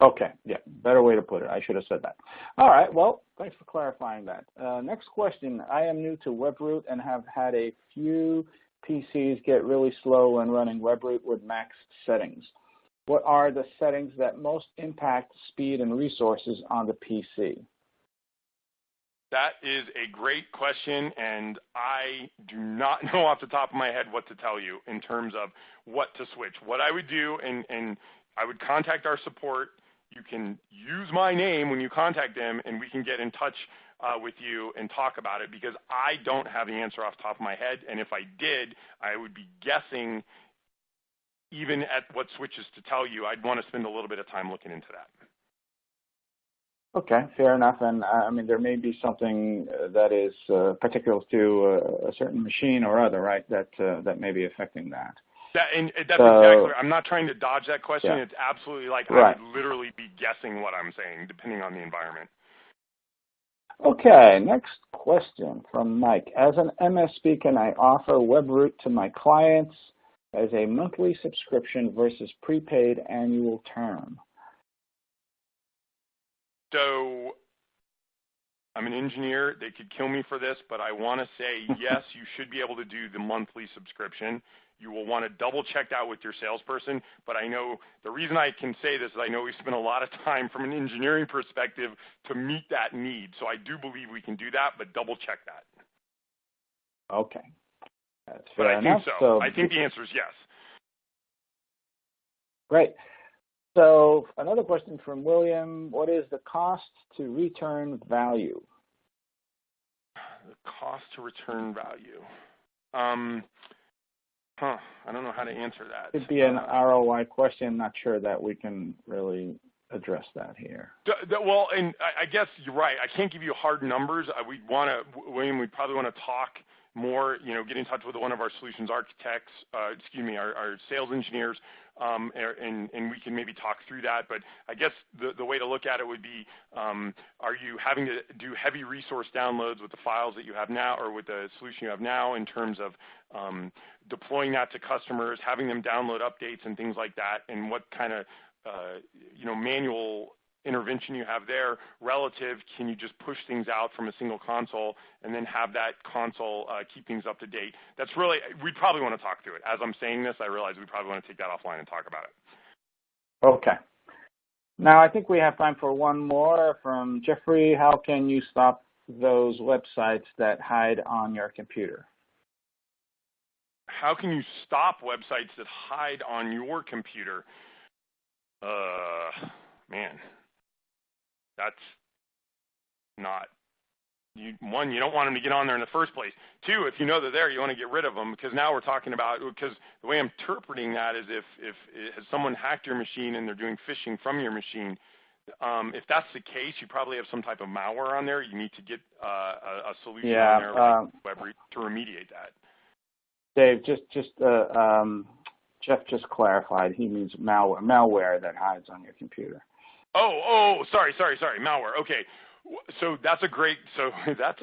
Okay, yeah, better way to put it. I should have said that. All right, well, thanks for clarifying that. Next question. I am new to Webroot and have had a few PCs get really slow when running Webroot with maxed settings. What are the settings that most impact speed and resources on the PC? That is a great question, and I do not know off the top of my head what to tell you in terms of what to switch. What I would do, and I would contact our support. You can use my name when you contact them, and we can get in touch with you and talk about it, because I don't have the answer off the top of my head, and if I did, I would be guessing even at what switches to tell you. I'd want to spend a little bit of time looking into that. Okay, fair enough. And I mean, there may be something that is particular to a certain machine or other, right, that may be affecting that. That's exactly right. I'm not trying to dodge that question. Yeah. It's absolutely like Right. I would literally be guessing what I'm saying, depending on the environment. Okay, next question from Mike. As an MSP, can I offer Webroot to my clients as a monthly subscription versus prepaid annual term? So I'm an engineer. They could kill me for this, but I want to say yes, you should be able to do the monthly subscription. You will want to double check that with your salesperson, but I know the reason I can say this is I know we spent a lot of time from an engineering perspective to meet that need. So I do believe we can do that, but double check that. Okay. That's but fair I enough. think so. I think the answer is yes. Great. So another question from William. What is the cost to return value? The cost to return value. I don't know how to answer that. It'd be an ROI question. Not sure that we can really address that here. Well, and I guess you're right. I can't give you hard numbers. William, we probably want to talk more, get in touch with one of our solutions architects, our sales engineers, and we can maybe talk through that. But I guess the way to look at it would be, are you having to do heavy resource downloads with the files that you have now, or with the solution you have now, in terms of deploying that to customers, having them download updates and things like that, and what kind of manual intervention you have there relative, can you just push things out from a single console and then have that console keep things up to date? That's really, we probably want to talk through it. As I'm saying this, I realize we probably want to take that offline and talk about it. Okay. Now I think we have time for one more from Jeffrey. How can you stop those websites that hide on your computer? How can you stop websites that hide on your computer? Man. That's not, one, you don't want them to get on there in the first place. Two, if you know they're there, you want to get rid of them, because now we're talking about, because the way I'm interpreting that is if has someone hacked your machine and they're doing phishing from your machine, if that's the case, you probably have some type of malware on there. You need to get a solution on there like Webroot to remediate that. Dave, Jeff just clarified. He means malware that hides on your computer. Sorry, malware. Okay, so that's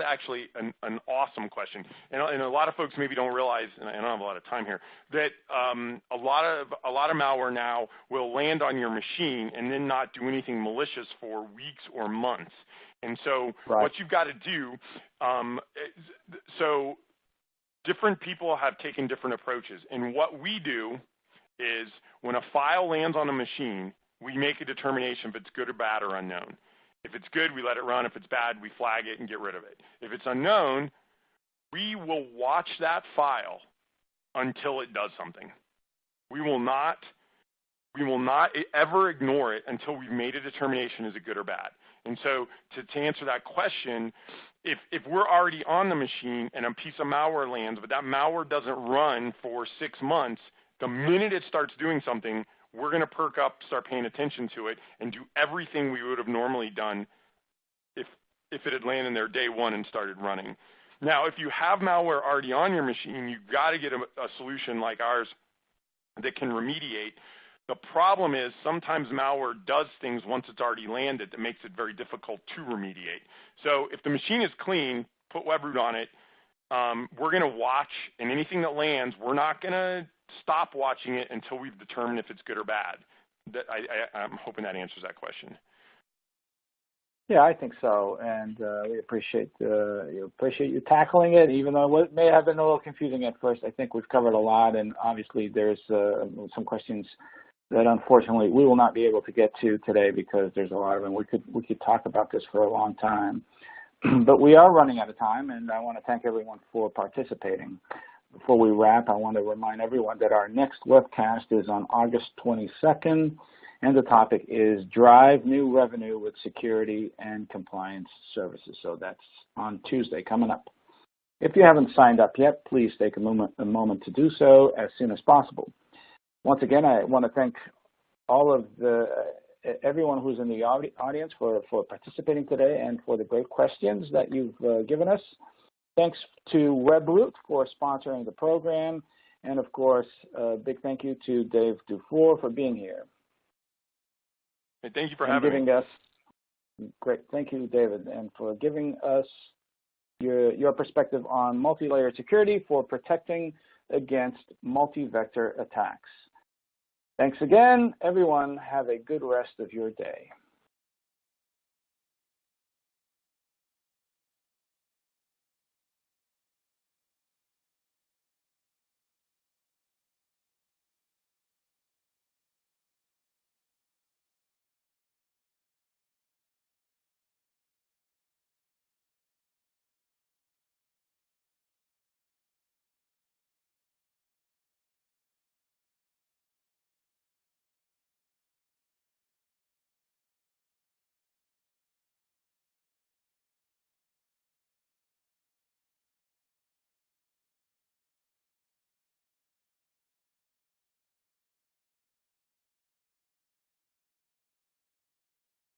actually an awesome question, and a lot of folks maybe don't realize, and I don't have a lot of time here, that a lot of malware now will land on your machine and then not do anything malicious for weeks or months. And so what you've got to do, so different people have taken different approaches, and what we do is when a file lands on a machine, we make a determination if it's good or bad or unknown. If it's good, we let it run. If it's bad, we flag it and get rid of it. If it's unknown, we will watch that file until it does something. We will not ever ignore it until we've made a determination, is it good or bad. And so to answer that question, if we're already on the machine and a piece of malware lands, but that malware doesn't run for 6 months, the minute it starts doing something, we're going to perk up, start paying attention to it, and do everything we would have normally done if it had landed there day one and started running. Now, if you have malware already on your machine, you've got to get a solution like ours that can remediate. The problem is sometimes malware does things once it's already landed that makes it very difficult to remediate. So if the machine is clean, put Webroot on it. We're going to watch, and anything that lands, we're not going to stop watching it until we've determined if it's good or bad. I'm hoping that answers that question. Yeah, I think so, and we appreciate you tackling it, even though it may have been a little confusing at first. I think we've covered a lot, and obviously there's some questions that unfortunately we will not be able to get to today because there's a lot of them. We could talk about this for a long time, but we are running out of time, and I want to thank everyone for participating. Before we wrap, I want to remind everyone that our next webcast is on August 22nd, and the topic is Drive New Revenue with Security and Compliance Services. So that's on Tuesday coming up. If you haven't signed up yet, please take a moment to do so as soon as possible. Once again, I want to thank all of everyone who's in the audience for participating today and for the great questions that you've given us. Thanks to Webroot for sponsoring the program. And of course, a big thank you to Dave Dufour for being here. Hey, thank you for having me. Great, thank you, David, and for giving us your perspective on multi-layer security for protecting against multi-vector attacks. Thanks again, everyone. Have a good rest of your day.